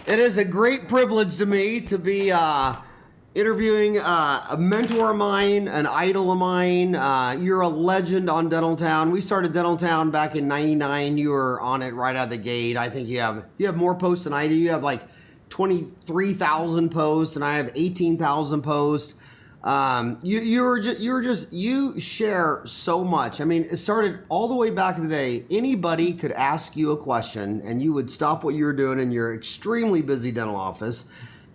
It is a great privilege to me to be interviewing a mentor of mine, an idol of mine. You're a legend on Dental Town. We started Dental Town back in '99. You were on it right out of the gate. I think you have more posts than I do. You have like 23,000 posts, and I have 18,000 posts. You share so much. I mean, it started all the way back in the day. Anybody could ask you a question and you would stop what you were doing in your extremely busy dental office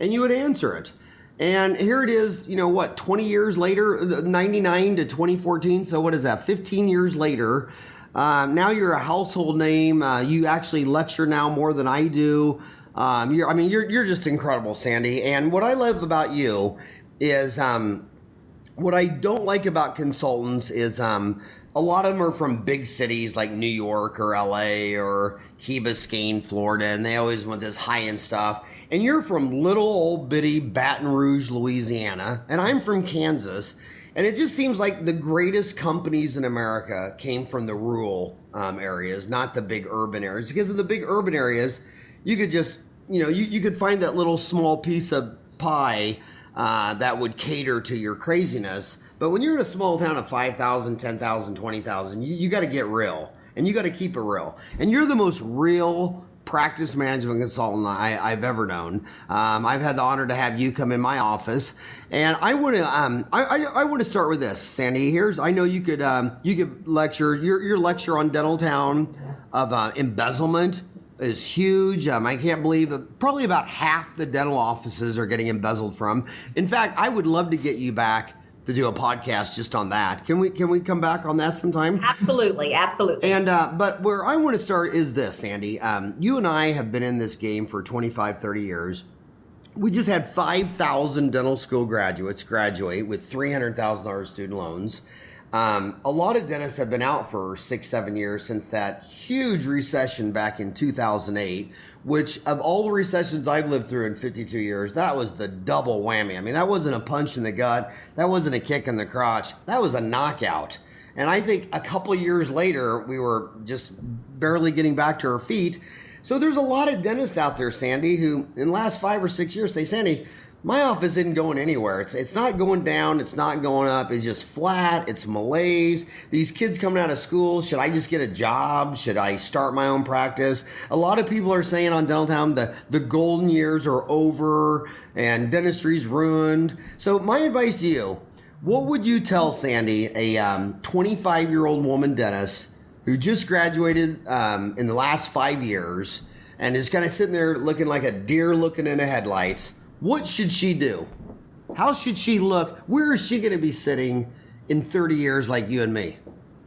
and you would answer it. And here it is, 20 years later, 99 to 2014. So what is that? 15 years later. Now you're a household name. You actually lecture now more than I do. You're just incredible, Sandy. And what I love about you is what I don't like about consultants is a lot of them are from big cities like New York or LA or Key Biscayne, Florida, and they always want this high-end stuff. And you're from little old bitty Baton Rouge, Louisiana, and I'm from Kansas. And it just seems like the greatest companies in America came from the rural areas, not the big urban areas. Because in the big urban areas, you could just, you could find that little small piece of pie that would cater to your craziness. But when you're in a small town of 5,000, 10,000, 20,000, you got to get real and you got to keep it real. And you're the most real practice management consultant I've ever known. I've had the honor to have you come in my office, and I want to I want to start with this, Sandy. I know you could lecture your lecture on Dental Town of embezzlement is huge. I can't believe probably about half the dental offices are getting embezzled from. In fact, I would love to get you back to do a podcast just on that. Can we come back on that sometime? Absolutely. And but where I want to start is this, Sandy. You and I have been in this game for 25, 30 years. We just had 5,000 dental school graduates graduate with $300,000 student loans. A lot of dentists have been out for 6-7 years since that huge recession back in 2008, which of all the recessions I've lived through in 52 years, that was the double whammy. I mean, that wasn't a punch in the gut. That wasn't a kick in the crotch. That was a knockout. And I think a couple of years later, we were just barely getting back to our feet. So there's a lot of dentists out there, Sandy, who in the last 5 or 6 years say, Sandy, my office isn't going anywhere. It's not going down. It's not going up. It's just flat. It's malaise. These kids coming out of school, should I just get a job? Should I start my own practice? A lot of people are saying on Dental Town the golden years are over and dentistry's ruined. So my advice to you, what would you tell Sandy, a 25-year-old woman dentist who just graduated in the last 5 years and is kind of sitting there looking like a deer looking into headlights? What should she do? How should she look? Where is she going to be sitting in 30 years like you and me?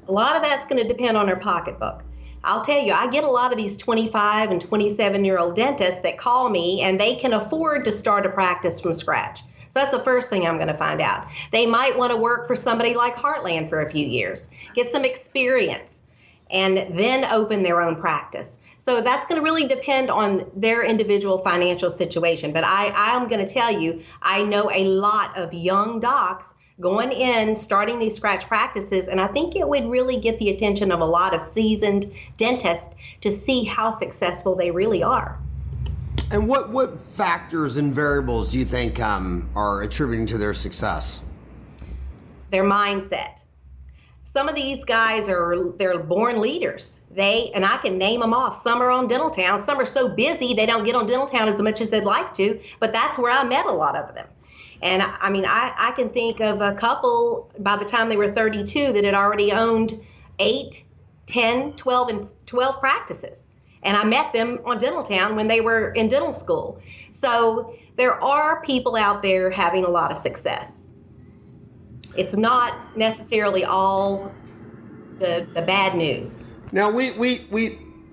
a lot of that's going to depend on her pocketbook. I'll tell you, I get a lot of these 25 and 27-year-old dentists that call me and they can afford to start a practice from scratch. So that's the first thing I'm going to find out. They might want to work for somebody like Heartland for a few years, get some experience, and then open their own practice. So that's going to really depend on their individual financial situation. But I'm going to tell you, I know a lot of young docs going in, starting these scratch practices, and I think it would really get the attention of a lot of seasoned dentists to see how successful they really are. And what factors and variables do you think are attributing to their success? Their mindset. Some of these guys they're born leaders. And I can name them off. Some are on Dental Town. Some are so busy they don't get on Dental Town as much as they'd like to, but that's where I met a lot of them. And I mean, I can think of a couple by the time they were 32 that had already owned 8, 10, 12 practices. And I met them on Dental Town when they were in dental school. So there are people out there having a lot of success. It's not necessarily all the bad news. Now, we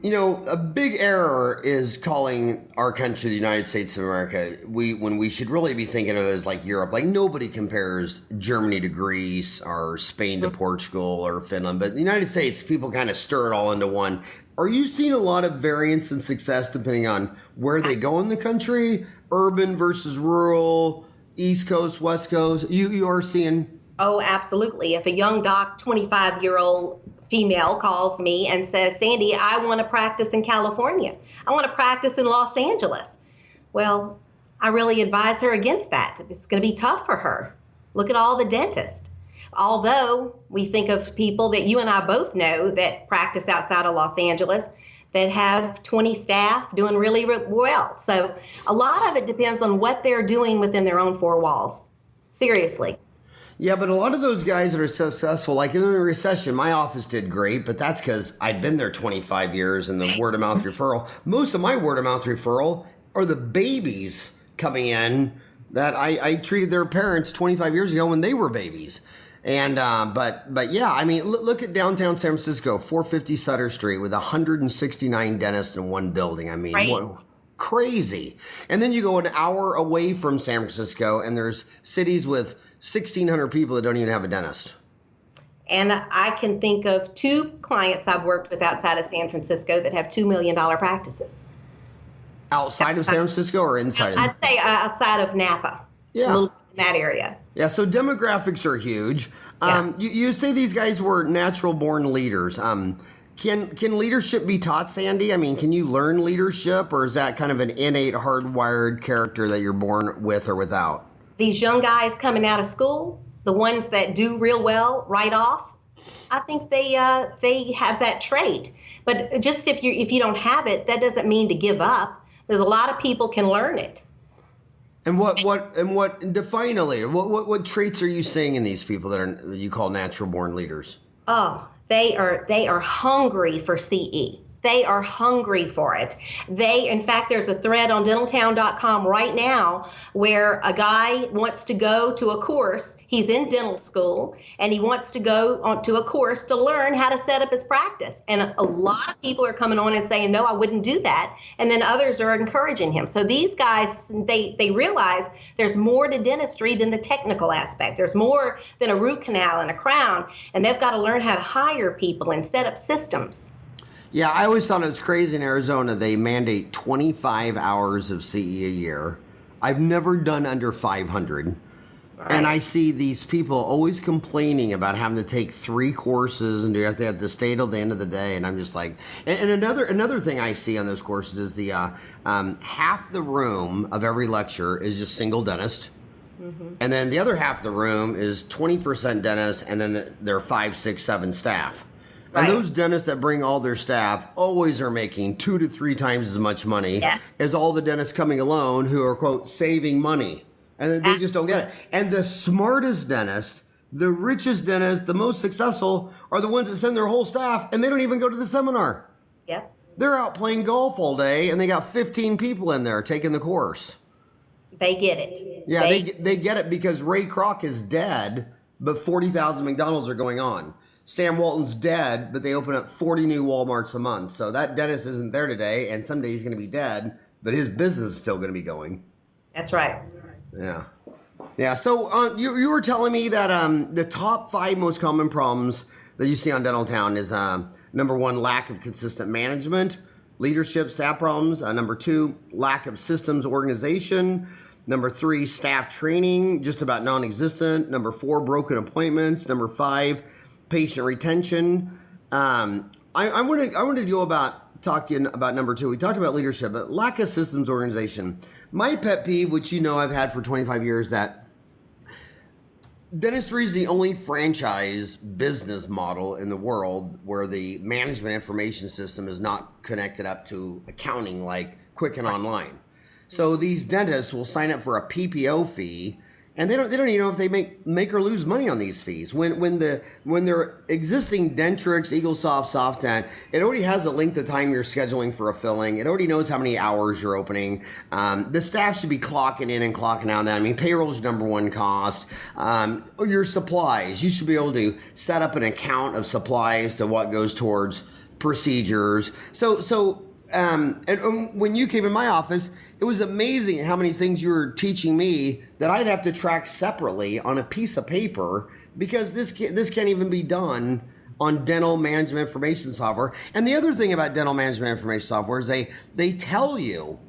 a big error is calling our country the United States of America. When we should really be thinking of it as like Europe. Like nobody compares Germany to Greece or Spain to Portugal or Finland. But the United States, people kind of stir it all into one. Are you seeing a lot of variance in success depending on where they go in the country? Urban versus rural, East Coast, West Coast? You are seeing... Oh, absolutely. If a young doc, 25-year-old female calls me and says, Sandy, I want to practice in California. I want to practice in Los Angeles. Well, I really advise her against that. It's going to be tough for her. Look at all the dentists. Although we think of people that you and I both know that practice outside of Los Angeles that have 20 staff doing really well. So a lot of it depends on what they're doing within their own four walls. Seriously. Yeah, but a lot of those guys that are successful, like in the recession, my office did great, but that's because I'd been there 25 years and the word of mouth referral. Most of my word of mouth referral are the babies coming in that I treated their parents 25 years ago when they were babies. And but yeah, I mean, look at downtown San Francisco, 450 Sutter Street with 169 dentists in one building. I mean, what, crazy. And then you go an hour away from San Francisco and there's cities with 1,600 people that don't even have a dentist. And I can think of 2 clients I've worked with outside of San Francisco that have $2 million practices. Outside of San Francisco or inside? I'd say outside of Napa. Yeah. A little in that area. Yeah, so demographics are huge. You say these guys were natural born leaders. Can leadership be taught, Sandy? I mean, can you learn leadership, or is that kind of an innate, hardwired character that you're born with or without? These young guys coming out of school, the ones that do real well right off, I think they have that trait. But just if you don't have it, that doesn't mean to give up. There's a lot of people can learn it. And what define a leader? What traits are you seeing in these people that you call natural born leaders? Oh, they are hungry for CE. They are hungry for it. In fact, there's a thread on dentaltown.com right now where a guy wants to go to a course. He's in dental school and he wants to go on to a course to learn how to set up his practice. And a lot of people are coming on and saying, no, I wouldn't do that. And then others are encouraging him. So these guys, they realize there's more to dentistry than the technical aspect. There's more than a root canal and a crown. And they've got to learn how to hire people and set up systems. Yeah, I always thought it was crazy in Arizona. They mandate 25 hours of CE a year. I've never done under 500. Right. And I see these people always complaining about having to take 3 courses and they have to stay till the end of the day. And I'm just like, and another thing I see on those courses is the half the room of every lecture is just single dentist. Mm-hmm. And then the other half of the room is 20% dentists, and then there are 5, 6, 7 staff. And those dentists that bring all their staff always are making 2 to 3 times as much money as all the dentists coming alone who are, quote, saving money. And they just don't get it. And the smartest dentists, the richest dentists, the most successful are the ones that send their whole staff and they don't even go to the seminar. Yep. They're out playing golf all day and they got 15 people in there taking the course. They get it. Yeah, they get it because Ray Kroc is dead, but 40,000 McDonald's are going on. Sam Walton's dead, but they open up 40 new Walmarts a month. So that dentist isn't there today, and someday he's going to be dead, but his business is still going to be going. That's right. Yeah. Yeah, so you were telling me that the top 5 most common problems that you see on Dental Town is, number 1, lack of consistent management, leadership, staff problems. Number 2, lack of systems organization. Number 3, staff training, just about non-existent. Number 4, broken appointments. Number 5, patient retention. I wanted to talk to you about number 2. We talked about leadership, but lack of systems organization. My pet peeve, which you know I've had for 25 years, that dentistry is the only franchise business model in the world where the management information system is not connected up to accounting like Quicken Online. So these dentists will sign up for a PPO fee, and they don't even know if they make or lose money on these fees. When their existing Dentrix, EagleSoft, SoftDent, it already has a length of time you're scheduling for a filling. It already knows how many hours you're opening. The staff should be clocking in and clocking out. I mean, payroll's your number 1 cost. Your supplies, you should be able to set up an account of supplies to what goes towards procedures. So when you came in my office, it was amazing how many things you were teaching me that I'd have to track separately on a piece of paper because this can't even be done on dental management information software. And the other thing about dental management information software is they tell you,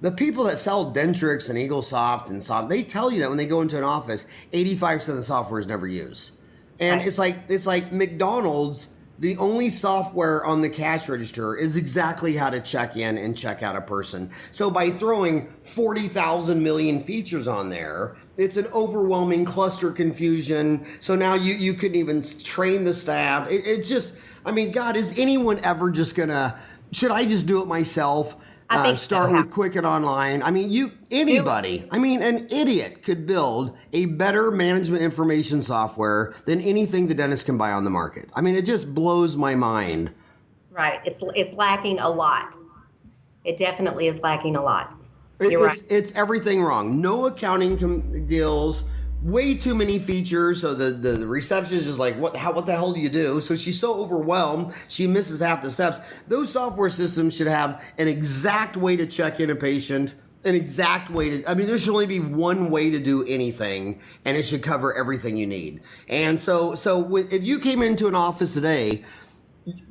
the people that sell Dentrix and EagleSoft and Soft, they tell you that when they go into an office, 85% of the software is never used. And it's like McDonald's the only software on the cash register is exactly how to check in and check out a person. So by throwing 40,000 million features on there, it's an overwhelming cluster confusion. So now you couldn't even train the staff. It's just, I mean, God, is anyone ever just gonna, should I just do it myself? I think Start with Quicken Online. I mean, anybody, I mean, an idiot could build a better management information software than anything the dentist can buy on the market. I mean, it just blows my mind. Right. It's lacking a lot. It definitely is lacking a lot. You're right. It's everything wrong. No accounting deals. Way too many features, so the receptionist is like, what the hell do you do? So she's so overwhelmed, she misses half the steps. Those software systems should have an exact way to check in a patient, an exact way to, I mean, there should only be one way to do anything, and it should cover everything you need. And so if you came into an office today,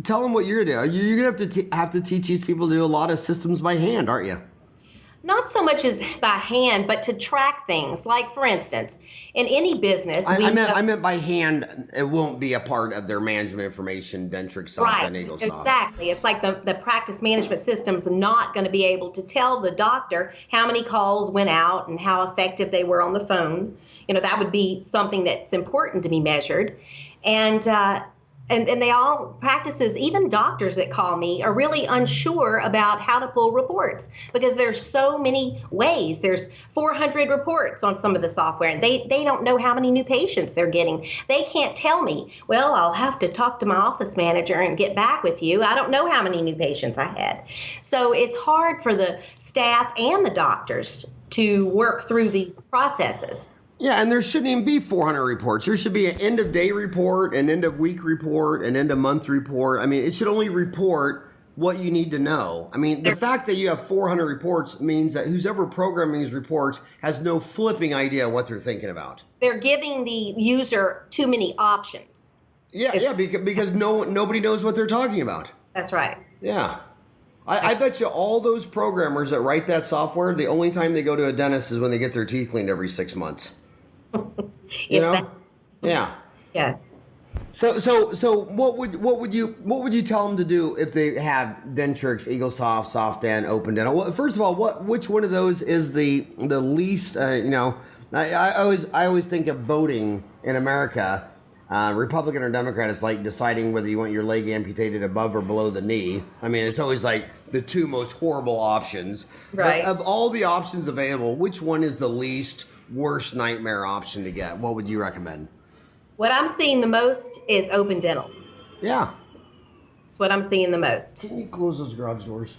tell them what you're gonna do. You're gonna have to teach these people to do a lot of systems by hand, aren't you? Not so much as by hand, but to track things. Like, for instance, in any business, I meant by hand. It won't be a part of their management information, Dentrix software, and Eagle software. Exactly. It's like the practice management system's not going to be able to tell the doctor how many calls went out and how effective they were on the phone. You know, that would be something that's important to be measured. And they all, practices, even doctors that call me, are really unsure about how to pull reports because there's so many ways. There's 400 reports on some of the software, and they don't know how many new patients they're getting. They can't tell me, well, I'll have to talk to my office manager and get back with you. I don't know how many new patients I had. So it's hard for the staff and the doctors to work through these processes. Yeah, and there shouldn't even be 400 reports. There should be an end-of-day report, an end-of-week report, an end-of-month report. I mean, it should only report what you need to know. I mean, the fact that you have 400 reports means that who's ever programming these reports has no flipping idea what they're thinking about. They're giving the user too many options. Yeah, because nobody knows what they're talking about. That's right. Yeah. I bet you all those programmers that write that software, the only time they go to a dentist is when they get their teeth cleaned every 6 months. You know? Yeah. Yeah. So what would you tell them to do if they have Dentrix, EagleSoft, SoftDent, OpenDental? Well, first of all, which one of those is the least? I always think of voting in America. Republican or Democrat is like deciding whether you want your leg amputated above or below the knee. I mean, it's always like the two most horrible options. Right. But of all the options available, which one is the least worst nightmare option to get? What would you recommend? What I'm seeing the most is OpenDental. Yeah. It's what I'm seeing the most. Can you close those garage doors?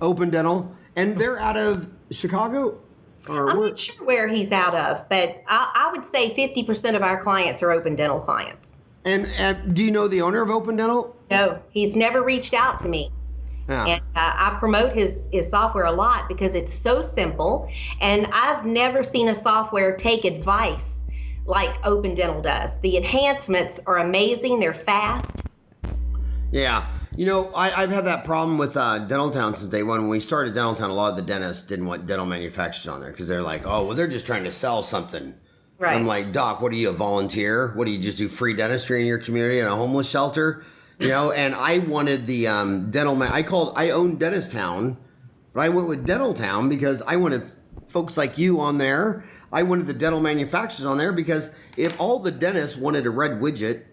OpenDental, and they're out of Chicago? I'm not sure where he's out of, but I would say 50% of our clients are OpenDental clients. And do you know the owner of OpenDental? No, he's never reached out to me. Yeah. And I promote his software a lot because it's so simple. And I've never seen a software take advice like OpenDental does. The enhancements are amazing. They're fast. Yeah. You know, I've had that problem with Dentaltown since day one. When we started Dentaltown, a lot of the dentists didn't want dental manufacturers on there because they're like, oh, well, they're just trying to sell something. Right. I'm like, Doc, what are you, a volunteer? What do you just do, free dentistry in your community in a homeless shelter? You know, and I wanted the I owned Dentisttown, but I went with Dentaltown because I wanted folks like you on there. I wanted the dental manufacturers on there because if all the dentists wanted a red widget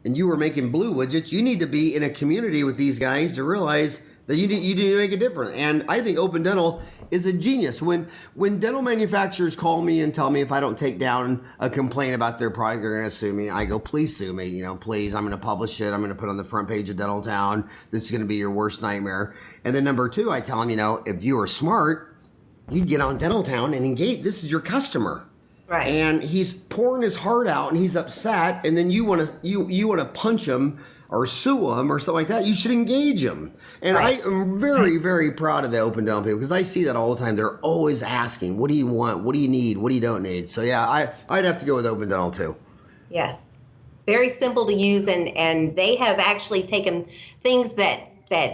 and you were making blue widgets, you need to be in a community with these guys to realize that you need to make a difference. And I think OpenDental is a genius. When dental manufacturers call me and tell me if I don't take down a complaint about their product, they're going to sue me. I go, please sue me. You know, please, I'm going to publish it. I'm going to put it on the front page of Dentaltown. This is going to be your worst nightmare. And then number two, I tell them, you know, if you are smart, you get on Dentaltown and engage. This is your customer. Right. And he's pouring his heart out and he's upset, and then you want to punch him or sue him or something like that. You should engage him. And right. I am very, very proud of the OpenDental people because I see that all the time. They're always asking, what do you want? What do you need? What do you don't need? So yeah, I'd have to go with OpenDental too. Yes. Very simple to use, and they have actually taken things that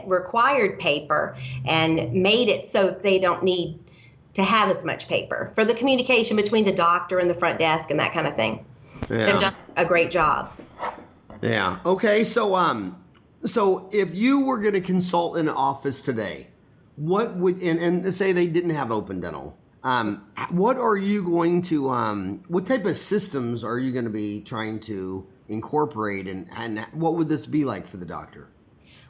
required paper and made it so they don't need to have as much paper for the communication between the doctor and the front desk and that kind of thing. Yeah. They've done a great job. Yeah. Okay. So if you were going to consult in an office today, what would and say they didn't have open dental? What are you going to? What type of systems are you going to be trying to incorporate, and what would this be like for the doctor?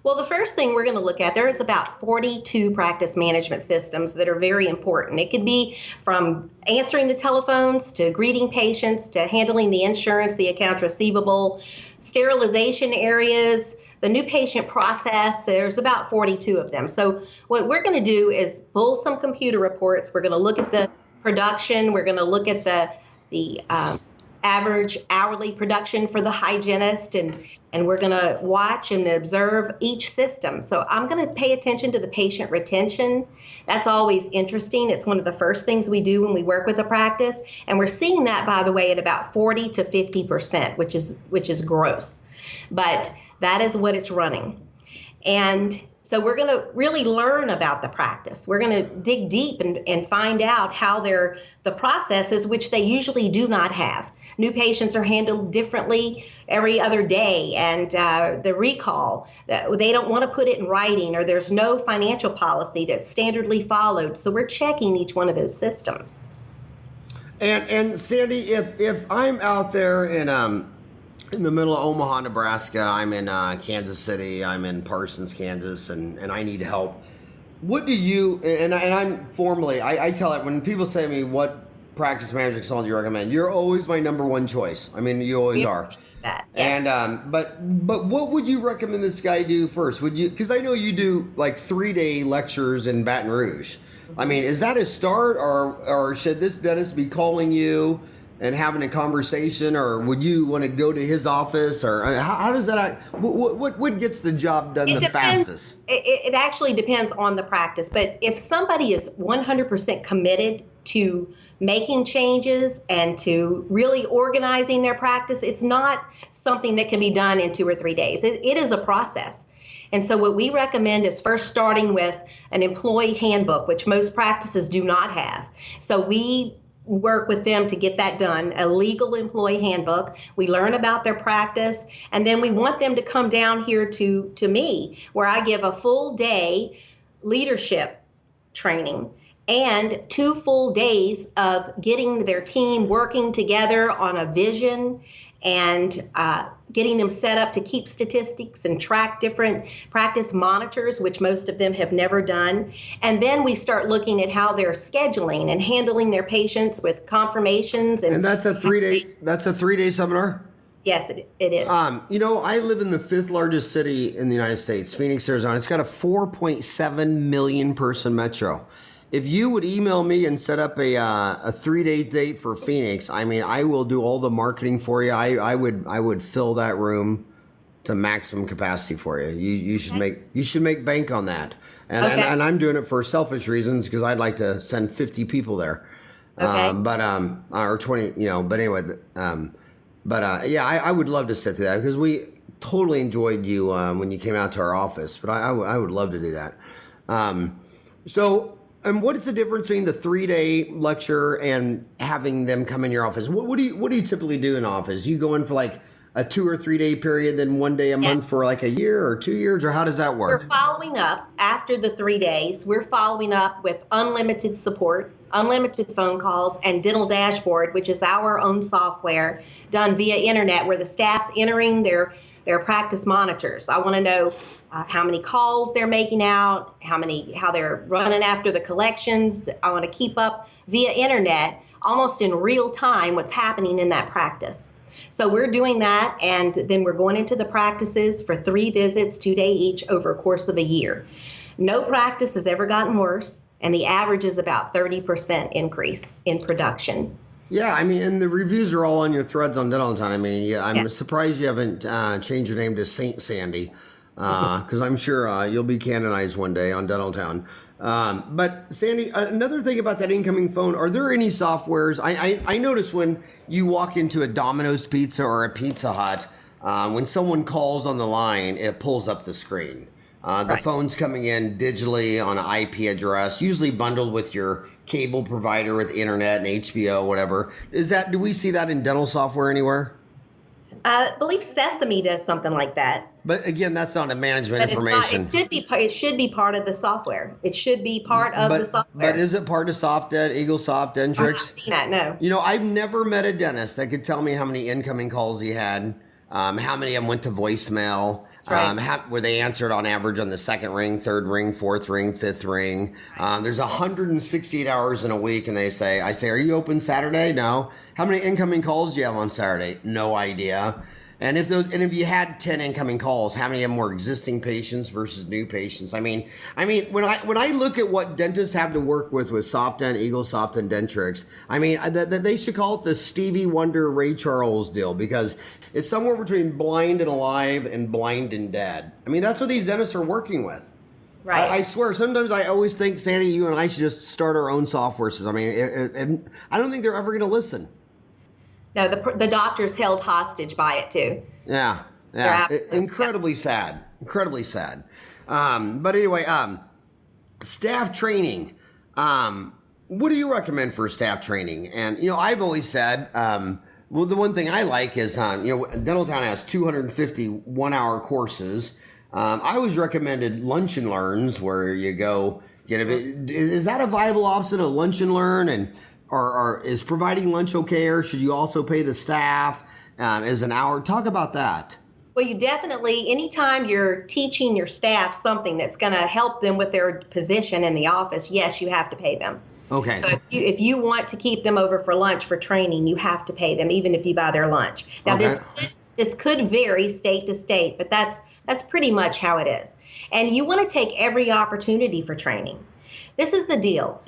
Well, the first thing we're going to look at, there is about 42 practice management systems that are very important. It could be from answering the telephones to greeting patients to handling the insurance, the accounts receivable, sterilization areas, the new patient process. There's about 42 of them. So what we're going to do is pull some computer reports. We're going to look at the production. We're going to look at the average hourly production for the hygienist, and we're going to watch and observe each system. So I'm going to pay attention to the patient retention. That's always interesting. It's one of the first things we do when we work with a practice, and we're seeing that, by the way, at about 40 to 50%, which is gross, but that is what it's running. And so we're going to really learn about the practice. We're going to dig deep and find out how the processes, which they usually do not have. New patients are handled differently every other day, and the recall, they don't want to put it in writing, or there's no financial policy that's standardly followed. So we're checking each one of those systems. And Sandy, if I'm out there in the middle of Omaha, Nebraska, I'm in Kansas City, I'm in Parsons, Kansas, and I need help. What do you, and I'm formally, I tell it when people say to me, what practice management consultant you recommend, you're always my number one choice. I mean, you always are. That, yes. And but what would you recommend this guy do first? Would you, because I know you do like 3-day lectures in Baton Rouge. I mean, is that a start, or should this dentist be calling you and having a conversation, or would you want to go to his office, or how does that? What gets the job done the fastest? It actually depends on the practice, but if somebody is 100% committed to making changes and to really organizing their practice, it's not something that can be done in 2 or 3 days. It is a process. And so what we recommend is first starting with an employee handbook, which most practices do not have. So we work with them to get that done, a legal employee handbook. We learn about their practice, and then we want them to come down here to me, where I give a full day leadership training and 2 full days of getting their team working together on a vision and getting them set up to keep statistics and track different practice monitors, which most of them have never done. And then we start looking at how they're scheduling and handling their patients with confirmations. And that's a 3-day seminar? Yes, it is. I live in the 5th largest city in the United States, Phoenix, Arizona. It's got a 4.7 million person metro. If you would email me and set up a 3-day date for Phoenix, I mean, I will do all the marketing for you. I would fill that room to maximum capacity for you. You should make bank on that. And okay. and I'm doing it for selfish reasons because I'd like to send 50 people there. Okay. Or 20, but anyway, I would love to sit through that because we totally enjoyed you when you came out to our office. But I would love to do that. And what is the difference between the 3-day lecture and having them come in your office? What do you typically do in office? You go in for like a 2 or 3 day period, then 1 day a month for like a year or 2 years, or how does that work? We're following up after the 3 days. We're following up with unlimited support, unlimited phone calls, and Dental Dashboard, which is our own software done via internet, where the staff's entering their practice monitors. I want to know how many calls they're making out, how they're running after the collections. I want to keep up via internet, almost in real time, what's happening in that practice. So we're doing that, and then we're going into the practices for 3 visits, 2 day each, over a course of a year. No practice has ever gotten worse, and the average is about 30% increase in production. Yeah, I mean, and the reviews are all on your threads on Dental Town. I mean, I'm surprised you haven't changed your name to Saint Sandy, because I'm sure you'll be canonized one day on Dental Town. But Sandy, another thing about that incoming phone, are there any softwares? I notice when you walk into a Domino's Pizza or a Pizza Hut, when someone calls on the line, it pulls up the screen. The phone's coming in digitally on an IP address, usually bundled with your cable provider with internet and HBO, whatever. Do we see that in dental software anywhere? I believe Sesame does something like that. But again, that's not a management But it's not. information. It should be part of the software. It should be part of the software. But is it part of SoftDent, EagleSoft, I'm not Dentrix? seeing that. No. You know, I've never met a dentist that could tell me how many incoming calls he had, how many of them went to voicemail, That's right. where they answered on average on the second ring, third ring, fourth ring, fifth ring. There's 168 hours in a week, and I say, are you open Saturday? No. How many incoming calls do you have on Saturday? No idea. And if you had 10 incoming calls, how many of them were existing patients versus new patients? I mean, when I look at what dentists have to work with SoftDent, EagleSoft, and Dentrix, I mean, they should call it the Stevie Wonder, Ray Charles deal, because it's somewhere between blind and alive and blind and dead. I mean, that's what these dentists are working with. Right. I swear, sometimes I always think, Sandy, you and I should just start our own software system. I mean, I don't think they're ever going to listen. No, the doctor's held hostage by it too. Yeah. Incredibly sad. Incredibly sad. But anyway, staff training. What do you recommend for staff training? And, you know, I've always said, well, the one thing I like is, Dental Town has 250 one-hour courses. I always recommended lunch and learns, where you go get a bit. Is that a viable option, a lunch and learn? And or is providing lunch okay, or should you also pay the staff as an hour? Talk about that. Well, you definitely, anytime you're teaching your staff something that's going to help them with their position in the office, yes, you have to pay them. Okay. So if you want to keep them over for lunch for training, you have to pay them, even if you buy their lunch. Now, Okay. this could vary state to state, but that's pretty much how it is. And you want to take every opportunity for training. This is the deal.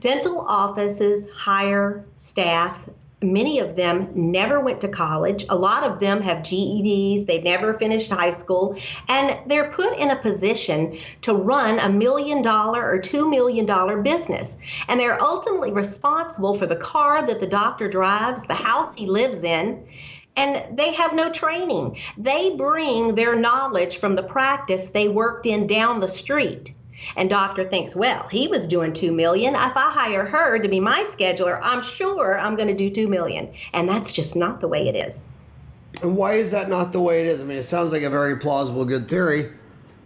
Dental offices hire staff. Many of them never went to college. A lot of them have GEDs. They've never finished high school. And they're put in a position to run $1 million or $2 million business. And they're ultimately responsible for the car that the doctor drives, the house he lives in, and they have no training. They bring their knowledge from the practice they worked in down the street. And doctor thinks, well, he was doing $2 million. If I hire her to be my scheduler, I'm sure I'm going to do $2 million. And that's just not the way it is. And why is that not the way it is? I mean, it sounds like a very plausible, good theory.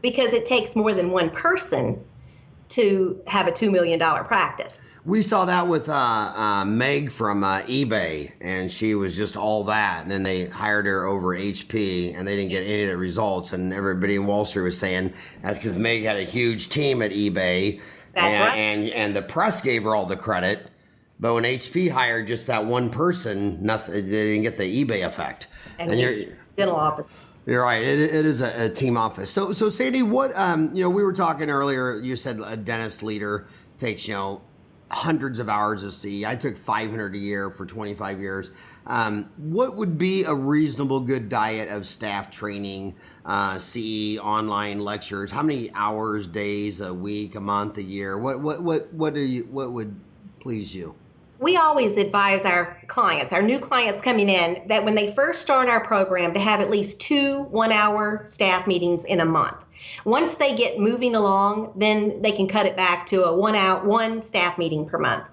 Because it takes more than one person to have a $2 million practice. We saw that with Meg from eBay, and she was just all that. And then they hired her over HP, and they didn't get any of the results. And everybody in Wall Street was saying that's because Meg had a huge team at eBay. That's right. And the press gave her all the credit. But when HP hired just that one person, nothing, they didn't get the eBay effect. And dental offices. You're right. It is a team office. So Sandy, what we were talking earlier. You said a dentist leader takes hundreds of hours of CE. I took 500 a year for 25 years. What would be a reasonable good diet of staff training, CE, online lectures? How many hours, days, a week, a month, a year? What would please you? We always advise our clients, our new clients coming in, that when they first start our program, to have at least 2 one-hour staff meetings in a month. Once they get moving along, then they can cut it back to a one staff meeting per month.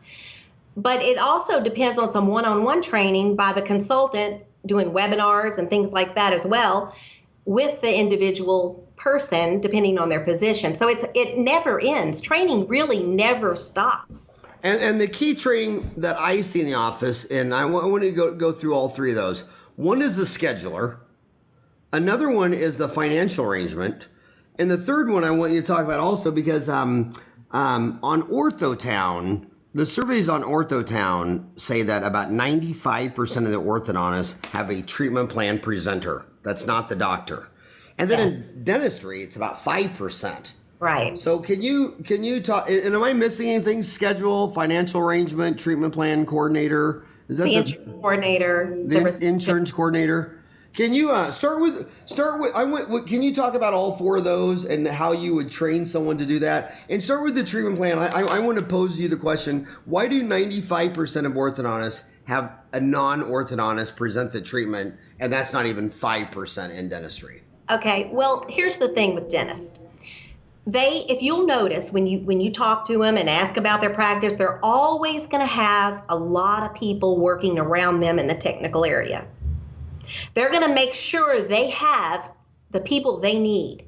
But it also depends on some one-on-one training by the consultant, doing webinars and things like that as well, with the individual person, depending on their position. So it never ends. Training really never stops. And the key training that I see in the office, and I want to go through all three of those. One is the scheduler. Another one is the financial arrangement. And the third one I want you to talk about also, because on OrthoTown, the surveys on OrthoTown say that about 95% of the orthodontists have a treatment plan presenter. That's not the doctor. And then in dentistry, it's about 5%. Right. So can you talk, and am I missing anything? Schedule, financial arrangement, treatment plan coordinator? Is that the insurance coordinator? The insurance coordinator? Can you start with? Can you talk about all four of those and how you would train someone to do that? And start with the treatment plan. I want to pose you the question: why do 95% of orthodontists have a non-orthodontist present the treatment, and that's not even 5% in dentistry? Okay. Well, here's the thing with dentists. If you'll notice when you talk to them and ask about their practice, they're always going to have a lot of people working around them in the technical area. They're going to make sure they have the people they need.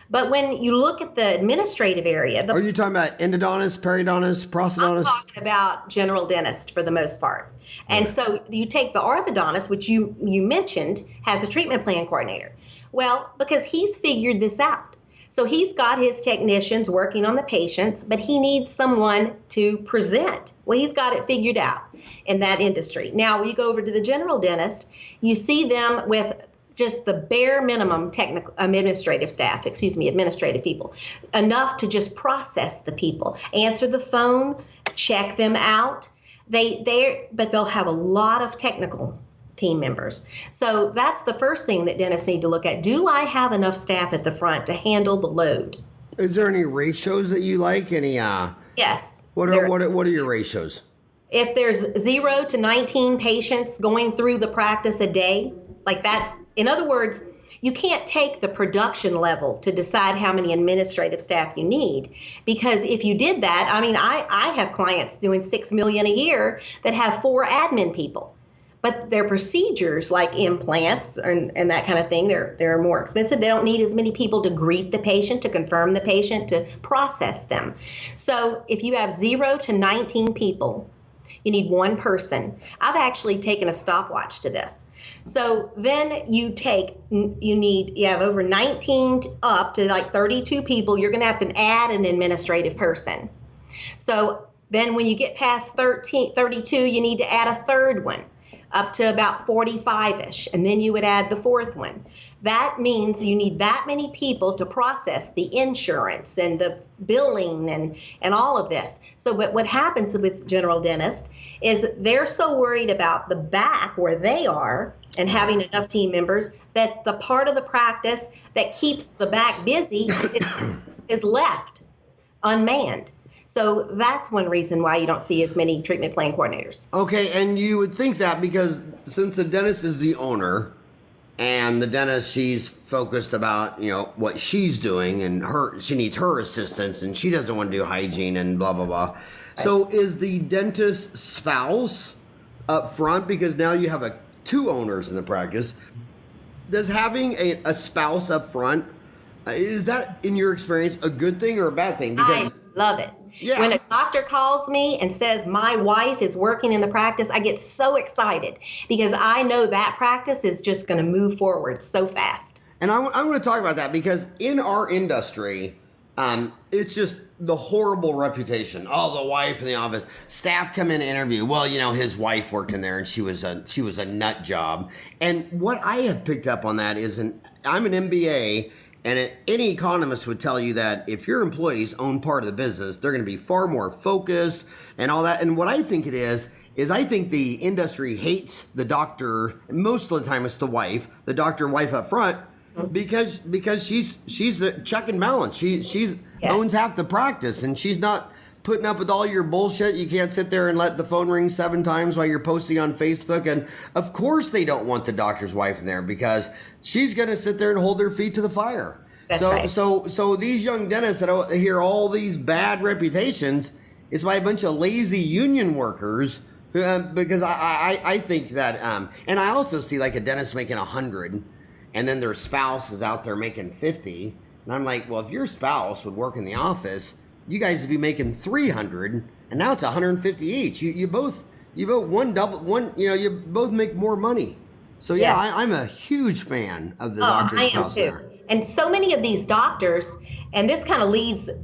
But when you look at the administrative area, Are you talking about endodontist, periodontist, prosthodontist? I'm talking about general dentist for the most part. And so you take the orthodontist, which you mentioned, has a treatment plan coordinator. Well, because he's figured this out. So he's got his technicians working on the patients, but he needs someone to present. Well, he's got it figured out in that industry. Now, when you go over to the general dentist, you see them with just the bare minimum administrative people, enough to just process the people, answer the phone, check them out. But they'll have a lot of technical team members. So that's the first thing that dentists need to look at. Do I have enough staff at the front to handle the load? Is there any ratios that you like? Any? Yes. What are your ratios? If there's 0 to 19 patients going through the practice a day, like that's, in other words, you can't take the production level to decide how many administrative staff you need. Because if you did that, I mean, I have clients doing $6 million a year that have 4 admin people. But their procedures like implants and that kind of thing, they're more expensive. They don't need as many people to greet the patient, to confirm the patient, to process them. So if you have 0 to 19 people, you need 1 person. I've actually taken a stopwatch to this. So then you have over 19 up to like 32 people, you're going to have to add an administrative person. So then when you get past 32, you need to add a third one, up to about 45-ish, and then you would add the 4th one. That means you need that many people to process the insurance and the billing and all of this. So what happens with general dentists is they're so worried about the back where they are and having enough team members that the part of the practice that keeps the back busy is left unmanned. So that's one reason why you don't see as many treatment plan coordinators. Okay, and you would think that because since the dentist is the owner and the dentist, she's focused about, what she's doing and she needs her assistance and she doesn't want to do hygiene and blah, blah, blah. Right. So is the dentist spouse up front, because now you have 2 owners in the practice? Does having a spouse up front, is that in your experience a good thing or a bad thing? Because I love it. Yeah. When a doctor calls me and says my wife is working in the practice, I get so excited because I know that practice is just going to move forward so fast. And I want to talk about that because in our industry, it's just the horrible reputation. Oh, the wife in the office. Staff come in to interview. Well, his wife worked in there and she was a nut job. And what I have picked up on that is, I'm an MBA. And any economist would tell you that if your employees own part of the business, they're going to be far more focused and all that. And what I think it is I think the industry hates the doctor. Most of the time it's the wife, the doctor and wife up front, because she's a check and balance. She's owns half the practice and she's not putting up with all your bullshit. You can't sit there and let the phone ring 7 times while you're posting on Facebook. And of course they don't want the doctor's wife in there because she's going to sit there and hold their feet to the fire. That's right. So these young dentists that hear all these bad reputations, it's by a bunch of lazy union workers. Because I think that, and I also see like a dentist making 100 and then their spouse is out there making 50. And I'm like, well, if your spouse would work in the office, you guys would be making 300, and now it's 150 each. You both you both make more money. So yeah, I'm a huge fan of the doctor's spouse there. And so many of these doctors, and this kind of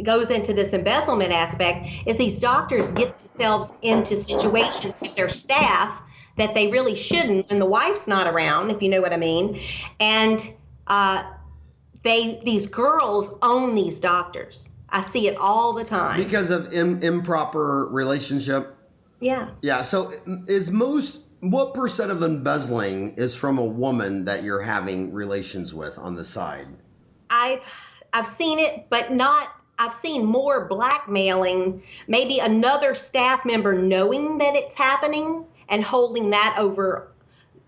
goes into this embezzlement aspect, is these doctors get themselves into situations with their staff that they really shouldn't when the wife's not around, if you know what I mean. And these girls own these doctors. I see it all the time. Because of improper relationship? Yeah. Yeah. So what percent of embezzling is from a woman that you're having relations with on the side? I've seen it, but I've seen more blackmailing, maybe another staff member knowing that it's happening and holding that over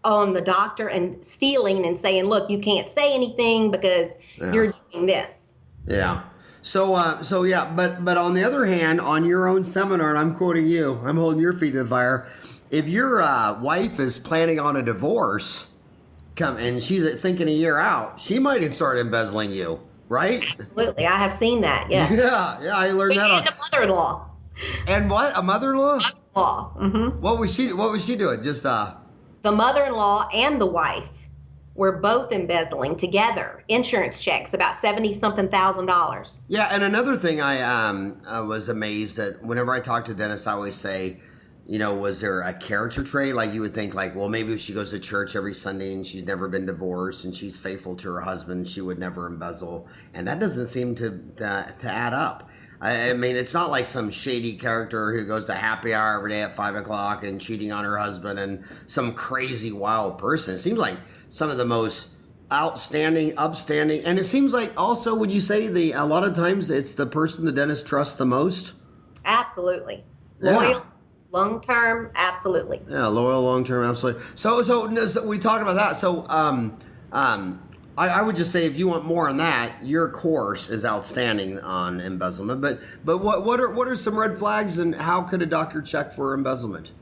on the doctor and stealing and saying, look, you can't say anything because you're doing this. Yeah. So yeah, but on the other hand, on your own seminar, and I'm quoting you, I'm holding your feet to the fire. If your wife is planning on a divorce, come and she's thinking a year out, she might start embezzling you, right? Absolutely. I have seen that. Yeah. Yeah, I learned that. And a mother-in-law. And what? A mother-in-law? Mother-in-law. Mm-hmm. What was she doing? Just The mother-in-law and the wife were both embezzling together insurance checks, about $70-something thousand. Yeah, and another thing I was amazed at whenever I talk to dentists, I always say, was there a character trait? Like you would think like, well, maybe if she goes to church every Sunday and she's never been divorced and she's faithful to her husband, she would never embezzle. And that doesn't seem to add up. I mean, it's not like some shady character who goes to happy hour every day at 5 o'clock and cheating on her husband and some crazy wild person. It seems like some of the most outstanding, upstanding, and it seems like also, would you say a lot of times it's the person the dentist trusts the most? Absolutely. Loyal, long-term, absolutely. Yeah, loyal, long-term, absolutely. So we talked about that. So I would just say if you want more on that, your course is outstanding on embezzlement. But what are some red flags, and how could a doctor check for embezzlement?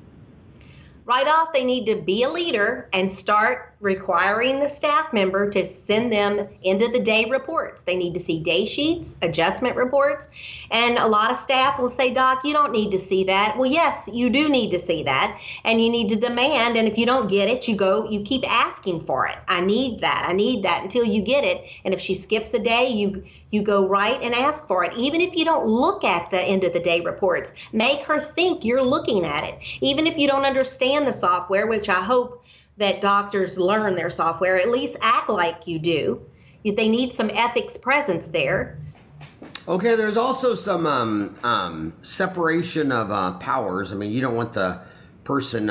Right off, they need to be a leader and start requiring the staff member to send them end of the day reports. They need to see day sheets, adjustment reports. And a lot of staff will say, Doc, you don't need to see that. Well, yes, you do need to see that. And you need to demand. And if you don't get it, you keep asking for it. I need that until you get it. And if she skips a day, you go right and ask for it. Even if you don't look at the end of the day reports, make her think you're looking at it. Even if you don't understand the software, which I hope that doctors learn their software, at least act like you do. They need some ethics presence there. Okay, there's also some separation of powers. I mean, you don't want the person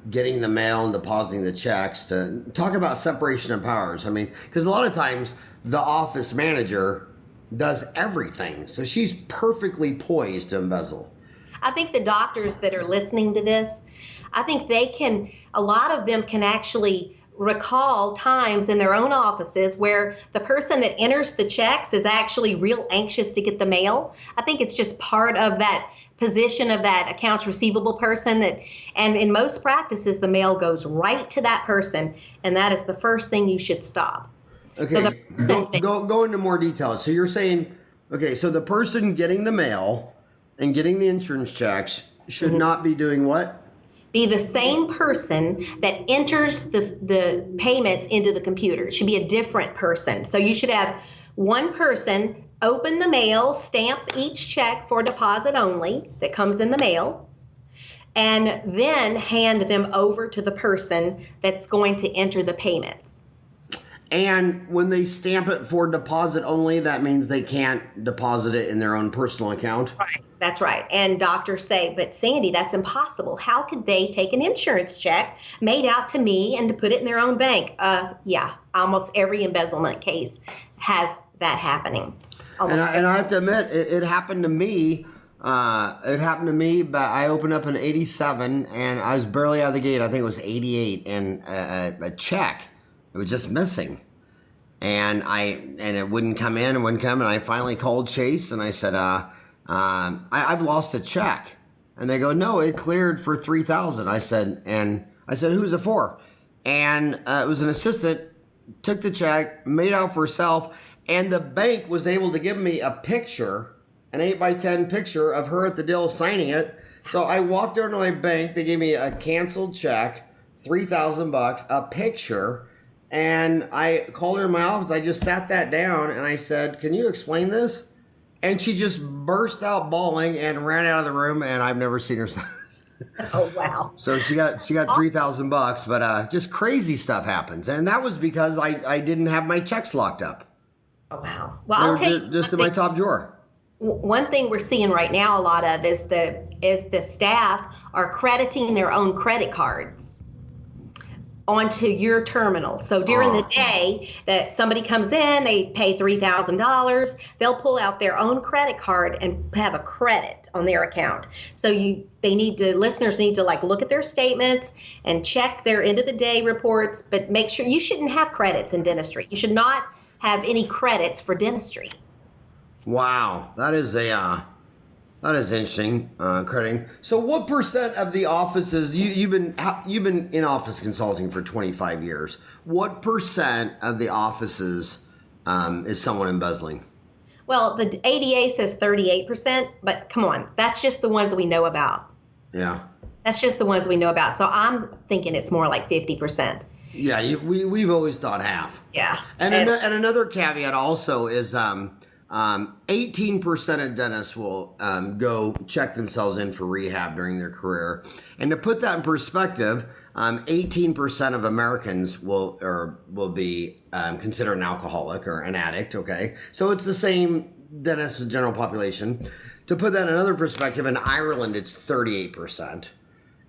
getting the mail and depositing the checks to talk about separation of powers. I mean, because a lot of times the office manager does everything, so she's perfectly poised to embezzle. I think the doctors that are listening to this, I think a lot of them can actually recall times in their own offices where the person that enters the checks is actually real anxious to get the mail. I think it's just part of that position of that accounts receivable person and in most practices, the mail goes right to that person, and that is the first thing you should stop. Okay, so go into more detail. So you're saying, okay, so the person getting the mail and getting the insurance checks should not be doing what? Be the same person that enters the payments into the computer. It should be a different person. So you should have one person open the mail, stamp each check for deposit only that comes in the mail, and then hand them over to the person that's going to enter the payments. And when they stamp it for deposit only, that means they can't deposit it in their own personal account? Right. That's right. And doctors say, but Sandy, that's impossible. How could they take an insurance check made out to me and to put it in their own bank? Yeah, almost every embezzlement case has that happening. And I have to admit, it happened to me. But I opened up in 87, and I was barely out of the gate. I think it was 88, and a check. It was just missing, and it wouldn't come in and wouldn't come. And I finally called Chase and I said, I've lost a check. And they go, no, it cleared for $3,000. I said, who's it for? And it was an assistant, took the check, made out for herself, and the bank was able to give me a picture, an 8x10 picture of her at the deal signing it. So I walked over to my bank. They gave me a canceled check, $3,000, a picture. And I called her in my office. I just sat that down and I said, can you explain this? And she just burst out bawling and ran out of the room, and I've never seen her since. Oh, wow. So she got $3,000, but just crazy stuff happens. And that was because I didn't have my checks locked up. Oh, wow. Well, I'll tell you just in my top drawer. One thing we're seeing right now a lot of is the staff are crediting their own credit cards onto your terminal. So during the day that somebody comes in, they pay $3,000, they'll pull out their own credit card and have a credit on their account. So listeners need to look at their statements and check their end of the day reports, but make sure you shouldn't have credits in dentistry. You should not have any credits for dentistry. Wow, that is That is interesting, crediting. So, what percent of the offices you've been in office consulting for 25 years? What percent of the offices is someone embezzling? Well, the ADA says 38%, but come on, that's just the ones we know about. Yeah. That's just the ones we know about. So I'm thinking it's more like 50%. Yeah, we've always thought half. Yeah. And another caveat also is 18% of dentists will go check themselves in for rehab during their career. And to put that in perspective, 18% of Americans will be considered an alcoholic or an addict, okay? So it's the same dentist with general population. To put that in another perspective, in Ireland, it's 38%.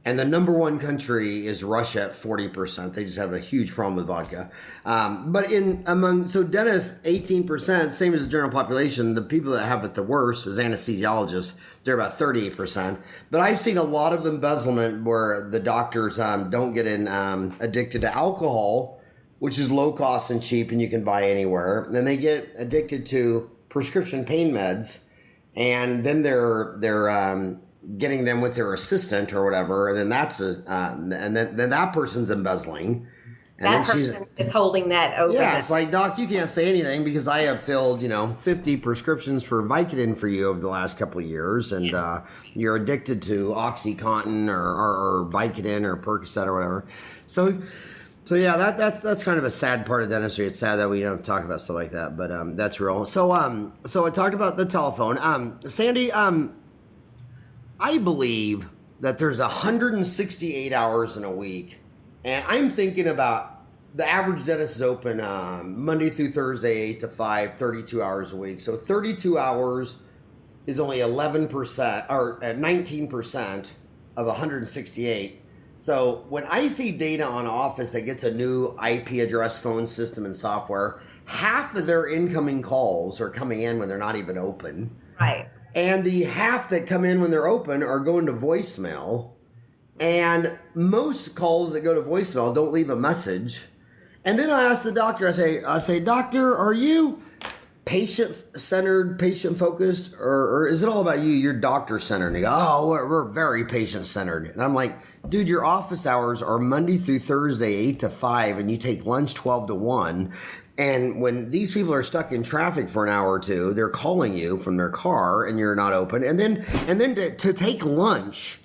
And the number one country is Russia at 40%. They just have a huge problem with vodka. So dentists, 18%, same as the general population. The people that have it the worst is anesthesiologists. They're about 38%. But I've seen a lot of embezzlement where the doctors don't get addicted to alcohol, which is low cost and cheap and you can buy anywhere. And then they get addicted to prescription pain meds, and then they're getting them with their assistant or whatever, and then and then that person's embezzling. And that person is holding that open. Yeah, it's like, Doc, you can't say anything because I have filled 50 prescriptions for Vicodin for you over the last couple of years, and you're addicted to OxyContin or Vicodin or Percocet or whatever. So yeah, that's kind of a sad part of dentistry. It's sad that we don't talk about stuff like that, but that's real. So I talked about the telephone. Sandy, I believe that there's 168 hours in a week, and I'm thinking about the average dentist is open Monday through Thursday, 8 to 5, 32 hours a week. So 32 hours is only 11% or 19% of 168. So when I see data on Office that gets a new IP address phone system and software, half of their incoming calls are coming in when they're not even open. Right. And the half that come in when they're open are going to voicemail. And most calls that go to voicemail don't leave a message. And then I ask the doctor, I say, Doctor, are you patient-centered, patient-focused, or is it all about you? You're doctor-centered. And they go, oh, we're very patient-centered. And I'm like, dude, your office hours are Monday through Thursday, 8 to 5, and you take lunch 12 to 1. And when these people are stuck in traffic for an hour or two, they're calling you from their car and you're not open. And then to take lunch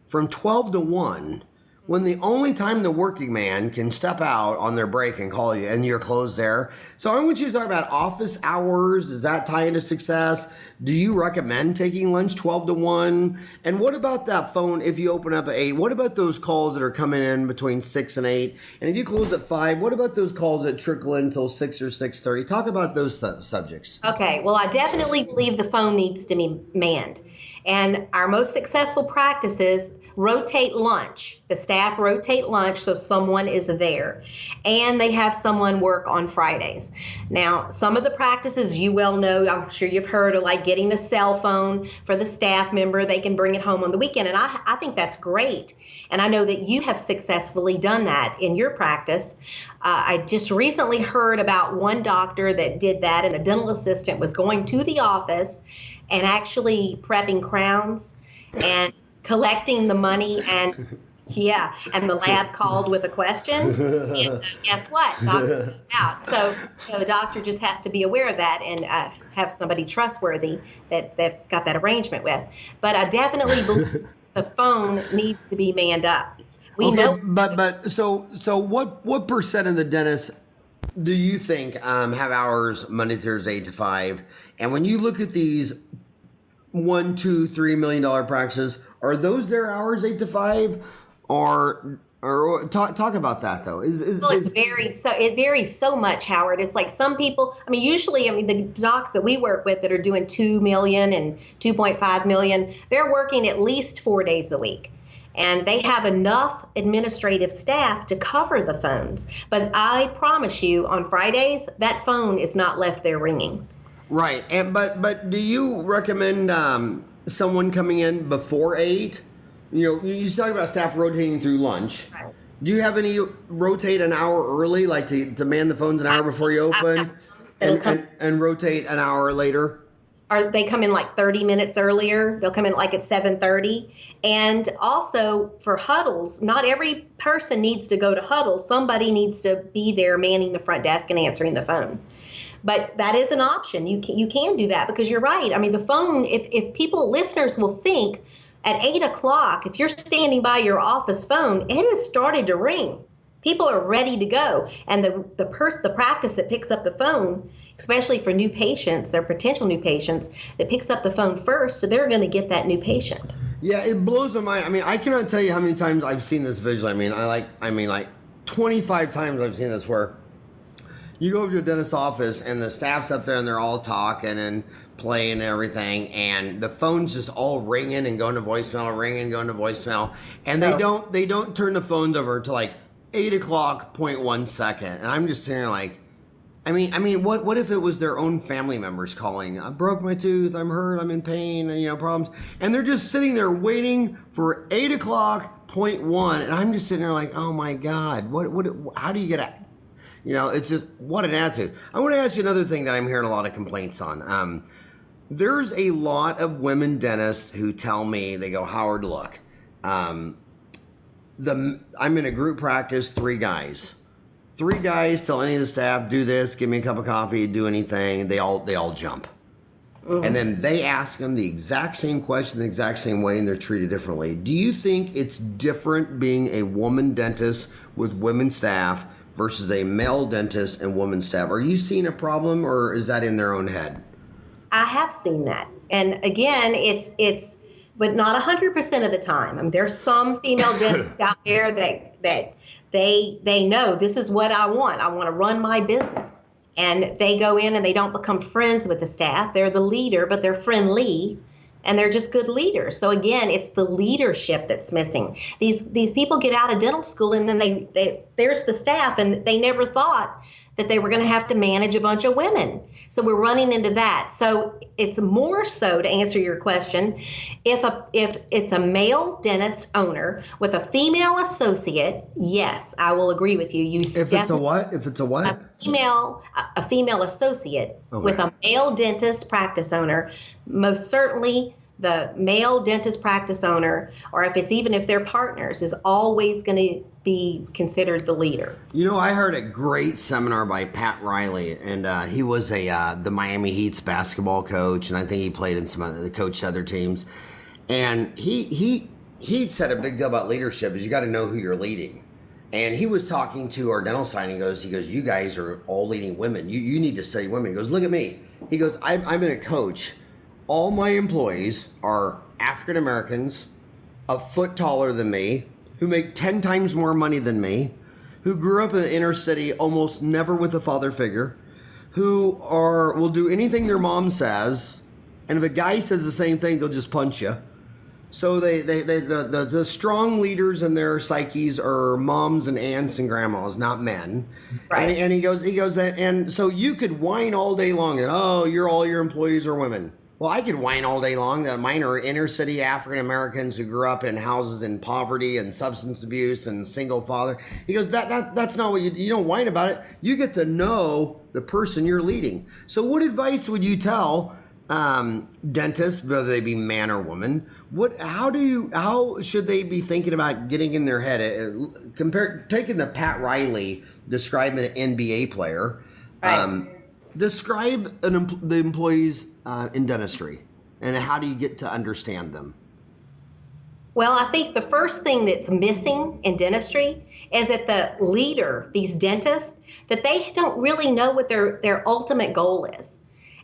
from 12 to 1, when the only time the working man can step out on their break and call you and you're closed there. So I want you to talk about office hours. Does that tie into success? Do you recommend taking lunch 12 to 1? And what about that phone if you open up at 8? What about those calls that are coming in between 6 and 8? And if you close at 5, what about those calls that trickle in until 6 or 6:30? Talk about those subjects. Okay, well, I definitely believe the phone needs to be manned. And our most successful practices rotate lunch. The staff rotate lunch so someone is there. And they have someone work on Fridays. Now, some of the practices you well know, I'm sure you've heard of, like getting the cell phone for the staff member. They can bring it home on the weekend. And I think that's great. And I know that you have successfully done that in your practice. I just recently heard about one doctor that did that, and the dental assistant was going to the office and actually prepping crowns and collecting the money, and the lab called with a question. And guess what? Doctor out. So the doctor just has to be aware of that and have somebody trustworthy that they've got that arrangement with. But I definitely believe the phone needs to be manned up. We know. But so what percent of the dentists do you think have hours Monday, Thursday, 8 to 5? And when you look at these $1, $2, $3 million practices, are those their hours 8 to 5? Or talk about that though. It varies so much, Howard. It's like some people, usually the docs that we work with that are doing 2 million and 2.5 million, they're working at least 4 days a week. And they have enough administrative staff to cover the phones. But I promise you, on Fridays, that phone is not left there ringing. Right. But do you recommend someone coming in before 8? You talk about staff rotating through lunch. Right. Do you have any rotate an hour early, like to man the phones an hour before you open, and rotate an hour later? or they come in like 30 minutes earlier. They'll come in like at 7:30. And also for huddles, not every person needs to go to huddle. Somebody needs to be there manning the front desk and answering the phone. But that is an option. You can do that, because you're right. I mean, the phone, if people, listeners will think at 8 o'clock, if you're standing by your office phone, it has started to ring. People are ready to go. And the practice that picks up the phone, especially for new patients or potential new patients, that picks up the phone first, they're going to get that new patient. Yeah, it blows my mind. I mean, I cannot tell you how many times I've seen this visually. I mean, like 25 times I've seen this, where you go over to a dentist's office and the staff's up there and they're all talking and playing and everything, and the phone's just all ringing and going to voicemail, ringing, going to voicemail, and they don't turn the phones over to like 8 o'clock, 0.1 second. And I'm just sitting there like, I mean, what if it was their own family members calling? I broke my tooth, I'm hurt, I'm in pain, and, problems. And they're just sitting there waiting for 8 o'clock, 0.1. And I'm just sitting there like, oh my God, how do you get at? It's just, what an attitude. I want to ask you another thing that I'm hearing a lot of complaints on. There's a lot of women dentists who tell me, they go, Howard, look, I'm in a group practice, 3 guys. 3 guys tell any of the staff, do this, give me a cup of coffee, do anything. They all jump. Mm-hmm. And then they ask them the exact same question the exact same way, and they're treated differently. Do you think it's different being a woman dentist with women staff versus a male dentist and woman staff? Are you seeing a problem, or is that in their own head? I have seen that. And again, it's but not 100% of the time. I mean, there's some female dentists out there that they know, this is what I want. I want to run my business. And they go in and they don't become friends with the staff. They're the leader, but they're friendly, and they're just good leaders. So again, it's the leadership that's missing. These people get out of dental school, and then there's the staff, and they never thought that they were going to have to manage a bunch of women. So we're running into that. So it's more so, to answer your question, if it's a male dentist owner with a female associate, yes, I will agree with you. If it's a what? A female associate with a male dentist practice owner, most certainly the male dentist practice owner, or if they're partners, is always going to be considered the leader. I heard a great seminar by Pat Riley, and he was the Miami Heat's basketball coach, and I think he played in coached other teams. And he said a big deal about leadership is you got to know who you're leading. And he was talking to our dental side, and he goes, you guys are all leading women. You need to study women. He goes, look at me. He goes, I'm in a coach. All my employees are African Americans, a foot taller than me, who make 10 times more money than me, who grew up in the inner city, almost never with a father figure, who will do anything their mom says, and if a guy says the same thing, they'll just punch you. So the strong leaders in their psyches are moms and aunts and grandmas, not men. Right. And he goes, and so you could whine all day long that, all your employees are women. Well, I could whine all day long that mine are inner city African Americans who grew up in houses in poverty and substance abuse and single father. He goes, that's not what you don't whine about it. You get to know the person you're leading. So what advice would you tell dentists, whether they be man or woman? How should they be thinking about getting in their head? Taking the Pat Riley, describing an NBA player. Right. Describe the employees in dentistry, and how do you get to understand them? Well, I think the first thing that's missing in dentistry is that the leader, these dentists, that they don't really know what their ultimate goal is.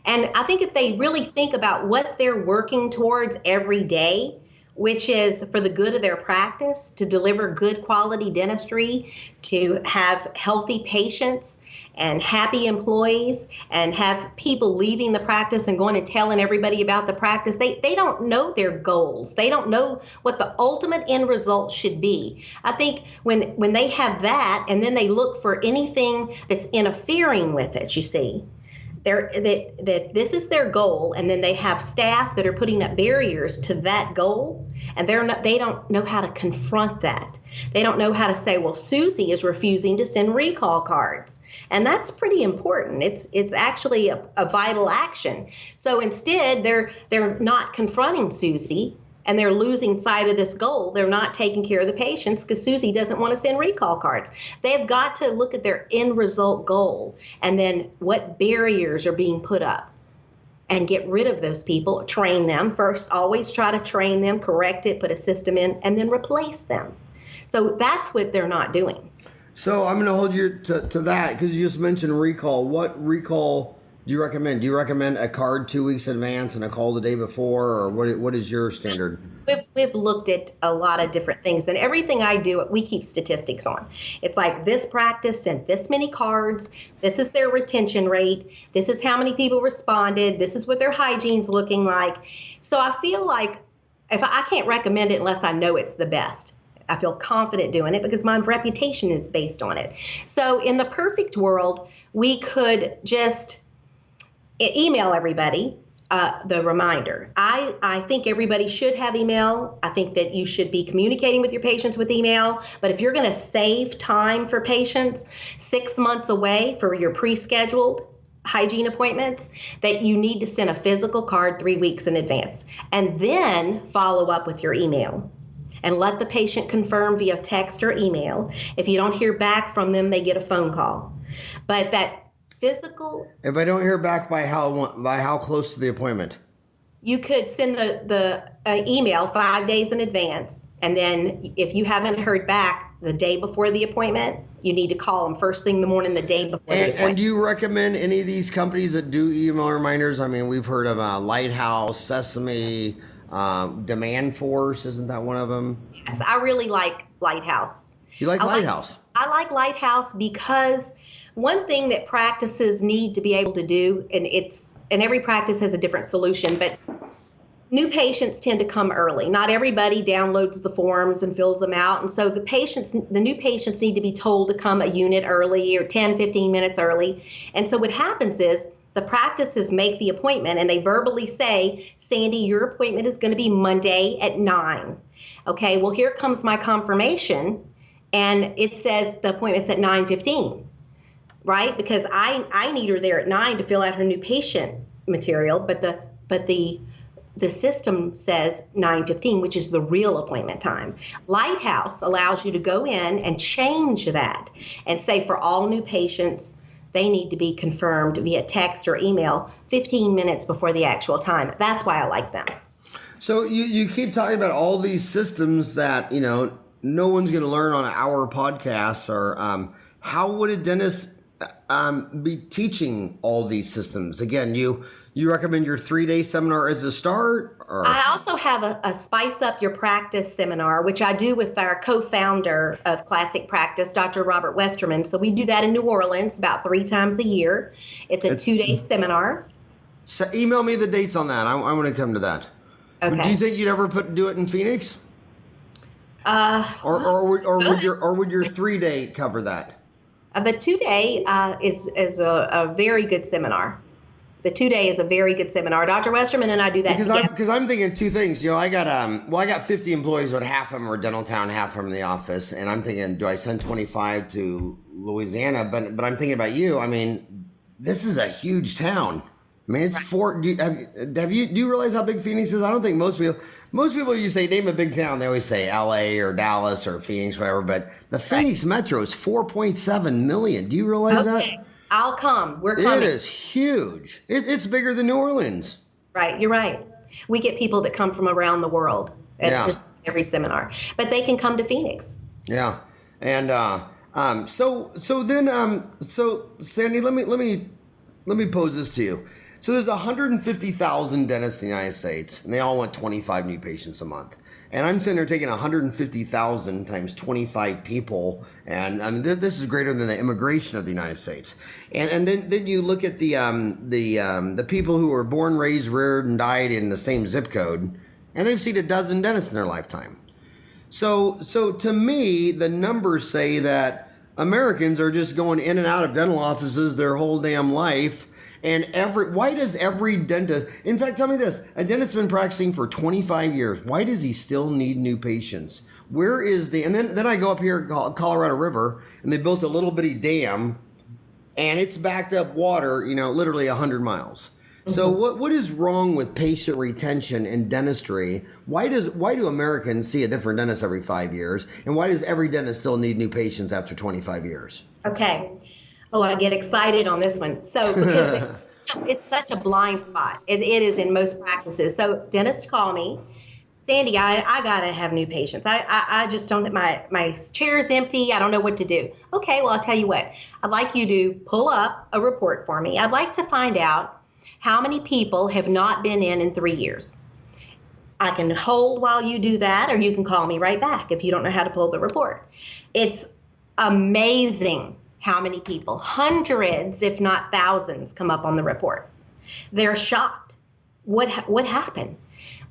And I think if they really think about what they're working towards every day, which is for the good of their practice, to deliver good quality dentistry, to have healthy patients and happy employees, and have people leaving the practice and going and telling everybody about the practice. They don't know their goals. They don't know what the ultimate end result should be. I think when they have that, and then they look for anything that's interfering with it, you see, that this is their goal, and then they have staff that are putting up barriers to that goal, and they don't know how to confront that. They don't know how to say, well, Susie is refusing to send recall cards, and that's pretty important. It's actually a vital action. So instead, they're not confronting Susie, and they're losing sight of this goal. They're not taking care of the patients because Susie doesn't want to send recall cards. They've got to look at their end result goal and then what barriers are being put up and get rid of those people, train them. First, always try to train them, correct it, put a system in, and then replace them. So that's what they're not doing. So I'm going to hold you to that because you just mentioned recall. What recall do you recommend? Do you recommend a card 2 weeks in advance and a call the day before, or what is your standard? We've looked at a lot of different things, and everything I do, we keep statistics on. It's like this practice sent this many cards, this is their retention rate, this is how many people responded, this is what their hygiene's looking like. So I feel like if I can't recommend it unless I know it's the best. I feel confident doing it because my reputation is based on it. So in the perfect world, we could just email everybody the reminder. I think everybody should have email. I think that you should be communicating with your patients with email. But if you're going to save time for patients 6 months away for your pre-scheduled hygiene appointments, that you need to send a physical card 3 weeks in advance and then follow up with your email and let the patient confirm via text or email. If you don't hear back from them, they get a phone call. But that physical. If I don't hear back by how close to the appointment? You could send the email 5 days in advance, and then if you haven't heard back the day before the appointment, you need to call them first thing in the morning the day before the appointment. And do you recommend any of these companies that do email reminders? I mean, we've heard of Lighthouse, Sesame, Demand Force. Isn't that one of them? Yes, I really like Lighthouse. You like Lighthouse? I like Lighthouse because one thing that practices need to be able to do, and every practice has a different solution, but new patients tend to come early. Not everybody downloads the forms and fills them out. And so the new patients need to be told to come a unit early or 10, 15 minutes early. And so what happens is the practices make the appointment and they verbally say, Sandy, your appointment is going to be Monday at 9. Okay, well, here comes my confirmation. And it says the appointment's at 9:15. Right? Because I need her there at 9 to fill out her new patient material, but the system says 9:15, which is the real appointment time. Lighthouse allows you to go in and change that and say for all new patients, they need to be confirmed via text or email 15 minutes before the actual time. That's why I like them. So you keep talking about all these systems that, no one's going to learn on our podcasts, or how would a dentist be teaching all these systems? Again, you recommend your 3-day seminar as a start? Or? I also have a Spice Up Your Practice seminar, which I do with our co-founder of Classic Practice, Dr. Robert Westerman. So we do that in New Orleans about 3 times a year. It's a 2-day seminar. So email me the dates on that. I want to come to that. Okay. Do you think you'd ever do it in Phoenix? Or would your 3-day cover that? The 2-day is a very good seminar. The 2-day is a very good seminar. Dr. Westerman and I do that together. Because I'm thinking 2 things. I got 50 employees, but half of them are dental town, half of them in the office. And I'm thinking, do I send 25 to Louisiana? But I'm thinking about you. I mean, this is a huge town. I mean, it's 4. Do you realize how big Phoenix is? I don't think most people, you say name a big town, they always say LA or Dallas or Phoenix, whatever. But the Phoenix Metro is 4.7 million. Do you realize that? I'll come. We're coming. It is huge. It's bigger than New Orleans. Right. You're right. We get people that come from around the world at just every seminar, but they can come to Phoenix. Yeah. And so Sandy, let me pose this to you. So there's 150,000 dentists in the United States, and they all want 25 new patients a month. And I'm sitting there taking 150,000 times 25 people, and I mean this is greater than the immigration of the United States. And then you look at the people who were born, raised, reared, and died in the same zip code, and they've seen a dozen dentists in their lifetime. So to me, the numbers say that Americans are just going in and out of dental offices their whole damn life. And why does every dentist, in fact, tell me this, a dentist's been practicing for 25 years. Why does he still need new patients? Where is and then I go up here, Colorado River, and they built a little bitty dam, and it's backed up water, literally 100 miles. So what is wrong with patient retention in dentistry? Why do Americans see a different dentist every 5 years? And why does every dentist still need new patients after 25 years? Okay. Oh, I get excited on this one. So because it's such a blind spot. It is in most practices. So dentists call me, Sandy, I gotta have new patients. I just don't, my chair's empty. I don't know what to do. Okay, well, I'll tell you what. I'd like you to pull up a report for me. I'd like to find out how many people have not been in 3 years. I can hold while you do that, or you can call me right back if you don't know how to pull the report. It's amazing how many people, hundreds, if not thousands, come up on the report. They're shocked. What happened?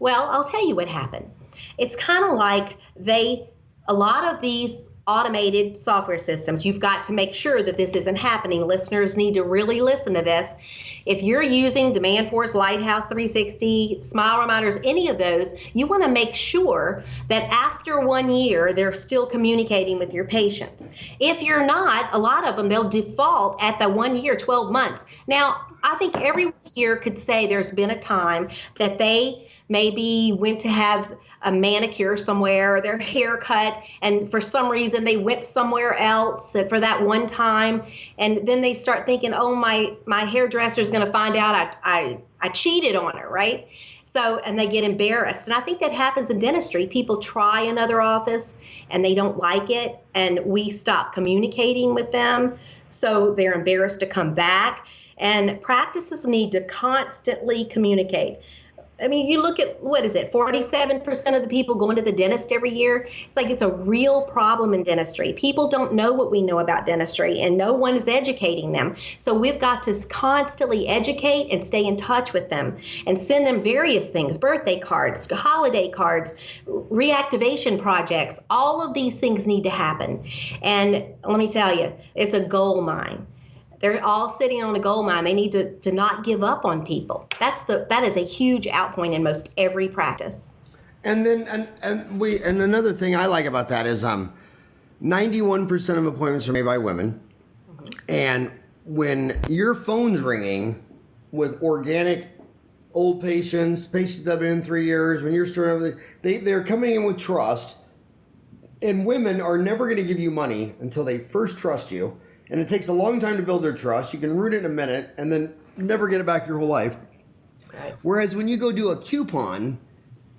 Well, I'll tell you what happened. It's kind of like a lot of these automated software systems, you've got to make sure that this isn't happening. Listeners need to really listen to this. If you're using Demand Force, Lighthouse 360, Smile Reminders, any of those, you want to make sure that after 1 year, they're still communicating with your patients. If you're not, a lot of them, they'll default at the 1 year, 12 months. Now, I think every year could say there's been a time that they maybe went to have a manicure somewhere, their haircut, and for some reason they went somewhere else for that one time, and then they start thinking, oh, my hairdresser is going to find out I cheated on her, right? So, and they get embarrassed. And I think that happens in dentistry. People try another office and they don't like it, and we stop communicating with them, so they're embarrassed to come back. And practices need to constantly communicate. I mean, you look at, 47% of the people going to the dentist every year. It's like it's a real problem in dentistry. People don't know what we know about dentistry, and no one is educating them. So we've got to constantly educate and stay in touch with them and send them various things, birthday cards, holiday cards, reactivation projects. All of these things need to happen. And let me tell you, it's a gold mine. They're all sitting on a gold mine. They need to not give up on people. That is a huge outpoint in most every practice. And then and another thing I like about that is 91% of appointments are made by women. Mm-hmm. And when your phone's ringing with organic old patients that have been in 3 years, when you're starting over, they're coming in with trust. And women are never going to give you money until they first trust you. And it takes a long time to build their trust. You can root it in a minute and then never get it back your whole life. Right. Whereas when you go do a coupon,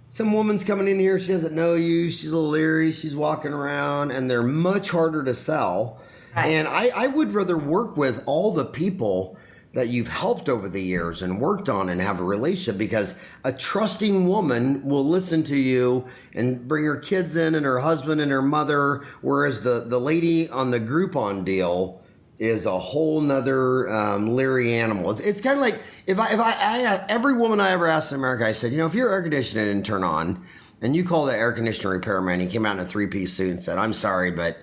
some woman's coming in here, she doesn't know you, she's a little leery, she's walking around, and they're much harder to sell. Right. And I would rather work with all the people that you've helped over the years and worked on and have a relationship, because a trusting woman will listen to you and bring her kids in and her husband and her mother, whereas the lady on the Groupon deal is a whole nother leery animal. It's kind of like if I every woman I ever asked in America, I said, if your air conditioner didn't turn on and you called the air conditioner repairman, he came out in a 3-piece suit and said, I'm sorry, but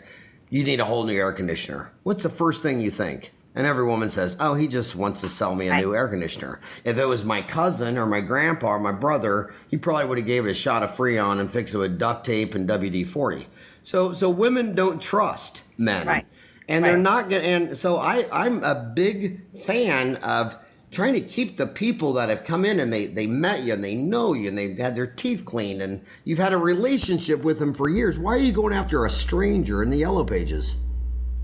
you need a whole new air conditioner. What's the first thing you think? And every woman says, oh, he just wants to sell me a new air conditioner. If it was my cousin or my grandpa or my brother, he probably would have gave it a shot of Freon and fixed it with duct tape and WD-40. So women don't trust men. Right. And they're not going to. And so I'm a big fan of trying to keep the people that have come in and they met you and they know you and they've had their teeth cleaned and you've had a relationship with them for years. Why are you going after a stranger in the yellow pages?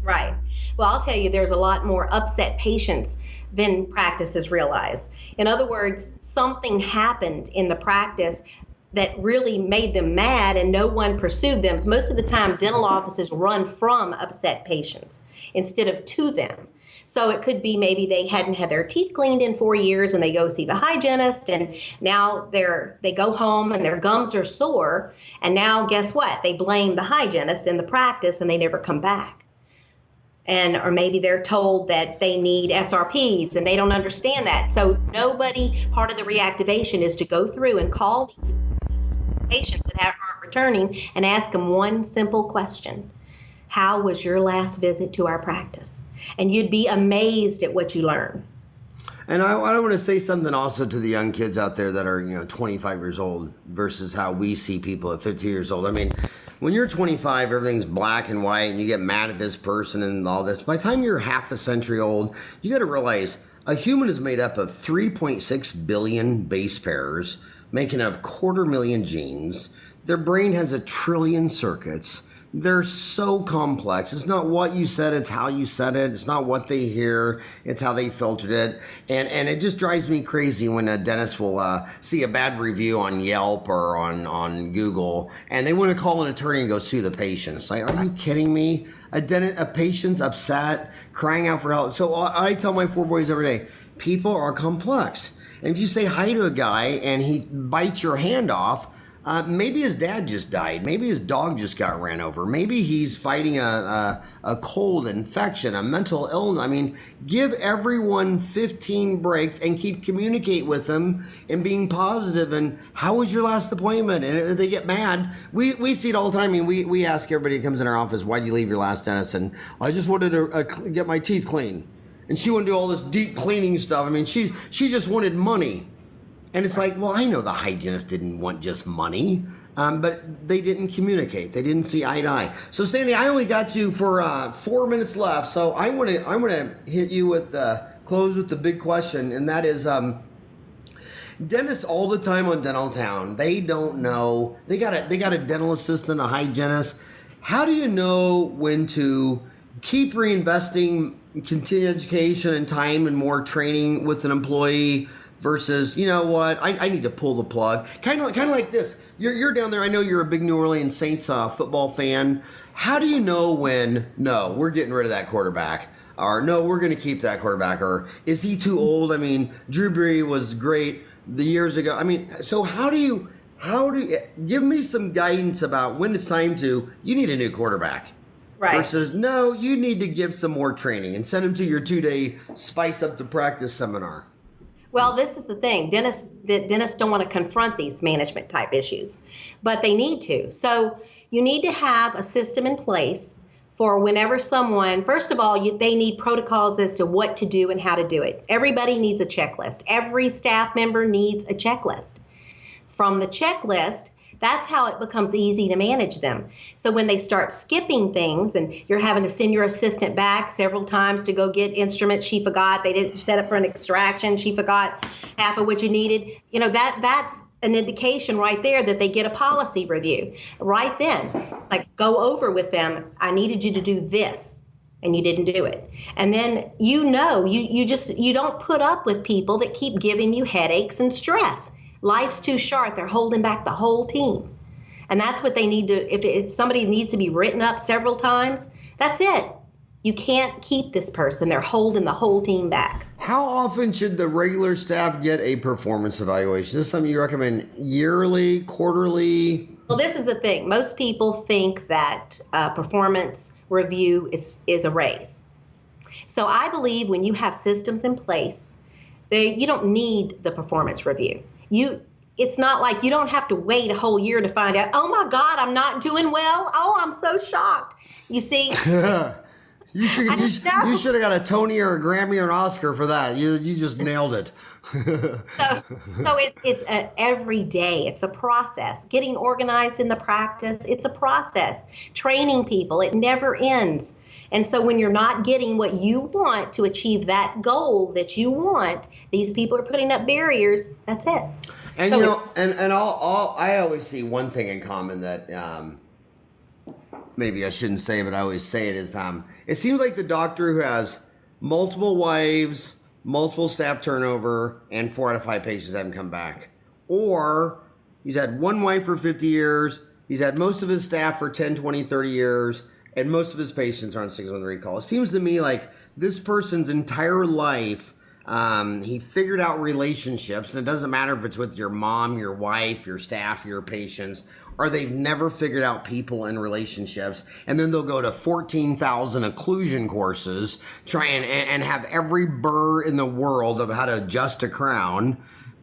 Right. Well, I'll tell you, there's a lot more upset patients than practices realize. In other words, something happened in the practice that really made them mad and no one pursued them. Most of the time, dental offices run from upset patients instead of to them. So it could be maybe they hadn't had their teeth cleaned in 4 years and they go see the hygienist, and now they go home and their gums are sore, and now guess what? They blame the hygienist in the practice and they never come back. Or maybe they're told that they need SRPs and they don't understand that. So part of the reactivation is to go through and call these patients that aren't returning and ask them one simple question. How was your last visit to our practice? And you'd be amazed at what you learn. And I want to say something also to the young kids out there that are, 25 years old versus how we see people at 50 years old. I mean, when you're 25, everything's black and white and you get mad at this person and all this. By the time you're half a century old, you got to realize a human is made up of 3.6 billion base pairs, making up 250,000 genes. Their brain has 1 trillion circuits. They're so complex. It's not what you said, it's how you said it. It's not what they hear, it's how they filtered it. And it just drives me crazy when a dentist will see a bad review on Yelp or on Google, and they want to call an attorney and go sue the patient. It's like, are you kidding me? A patient's upset, crying out for help. So I tell my 4 boys every day, people are complex. And if you say hi to a guy and he bites your hand off, maybe his dad just died. Maybe his dog just got ran over. Maybe he's fighting a cold infection, a mental illness. I mean, give everyone 15 breaks and communicate with them and being positive. And how was your last appointment? And if they get mad, we see it all the time. I mean, we ask everybody who comes in our office, why'd you leave your last dentist? And I just wanted to get my teeth clean. And she wouldn't do all this deep cleaning stuff. I mean, she just wanted money. And it's like, well, I know the hygienist didn't want just money, but they didn't communicate. They didn't see eye to eye. So, Sandy, I only got you for 4 minutes left. So I want to hit you with close with the big question, and that is, dentists all the time on Dental Town, they don't know. They got a dental assistant, a hygienist. How do you know when to keep reinvesting continued education and time and more training with an employee? Versus, you know what, I need to pull the plug. Kind of like this. You're down there. I know you're a big New Orleans Saints football fan. How do you know when, no, we're getting rid of that quarterback? Or no, we're going to keep that quarterback? Or is he too old? I mean, Drew Brees was great the years ago. I mean, so how do you give me some guidance about when it's time you need a new quarterback? Right. Versus, no, you need to give some more training and send him to your 2-day spice up the practice seminar. Well, this is the thing. Dentists don't want to confront these management type issues, but they need to. So you need to have a system in place for whenever someone, first of all, they need protocols as to what to do and how to do it. Everybody needs a checklist. Every staff member needs a checklist. From the checklist, that's how it becomes easy to manage them. So when they start skipping things and you're having to send your assistant back several times to go get instruments she forgot, they didn't set up for an extraction, she forgot half of what you needed, that's an indication right there that they get a policy review. Right then, it's like, go over with them, I needed you to do this, and you didn't do it. And then you don't put up with people that keep giving you headaches and stress. Life's too short. They're holding back the whole team. And that's what they need to, if somebody needs to be written up several times, that's it. You can't keep this person. They're holding the whole team back. How often should the regular staff get a performance evaluation? Is this something you recommend yearly, quarterly? Well, this is the thing. Most people think that performance review is a raise. So I believe when you have systems in place, you don't need the performance review. It's not like you don't have to wait a whole year to find out, oh my God, I'm not doing well. Oh, I'm so shocked. You see, you should have got a Tony or a Grammy or an Oscar for that. You just nailed it. So it's every day. It's a process. Getting organized in the practice, it's a process. Training people, it never ends. And so when you're not getting what you want to achieve that goal that you want, these people are putting up barriers. That's it. And so I always see one thing in common that maybe I shouldn't say, but I always say it is it seems like the doctor who has multiple wives, multiple staff turnover, and 4 out of 5 patients haven't come back. Or he's had one wife for 50 years, he's had most of his staff for 10, 20, 30 years, and most of his patients are on 613 call. It seems to me like this person's entire life, he figured out relationships, and it doesn't matter if it's with your mom, your wife, your staff, your patients, or they've never figured out people and relationships, and then they'll go to 14,000 occlusion courses, try and have every burr in the world of how to adjust a crown,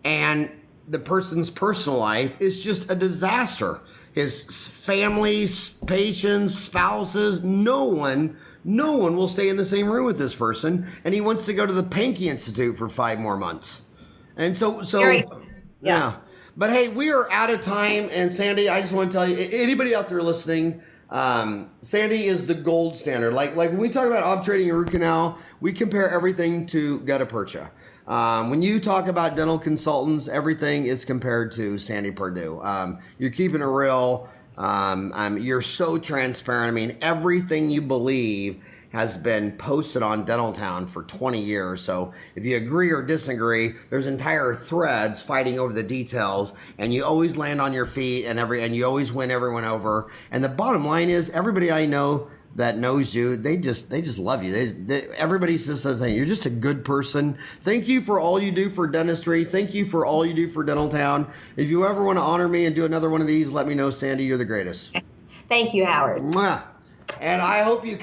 and the person's personal life is just a disaster. His family, patients, spouses, no one No one will stay in the same room with this person, and he wants to go to the Pankey Institute for 5 more months. And so yeah. But hey, we are out of time, and Sandy, I just want to tell you, anybody out there listening, Sandy is the gold standard. Like when we talk about obturating a root canal, we compare everything to gutta percha. When you talk about dental consultants, everything is compared to Sandy Pardue. You're keeping it real. You're so transparent. I mean, everything you believe has been posted on Dental Town for 20 years. So if you agree or disagree, there's entire threads fighting over the details, and you always land on your feet, and you always win everyone over. And the bottom line is, everybody I know that knows you, they just love you. Everybody just says, hey, you're just a good person. Thank you for all you do for dentistry. Thank you for all you do for Dental Town. If you ever want to honor me and do another one of these, let me know, Sandy. You're the greatest. Thank you, Howard. Mwah. And I hope you come.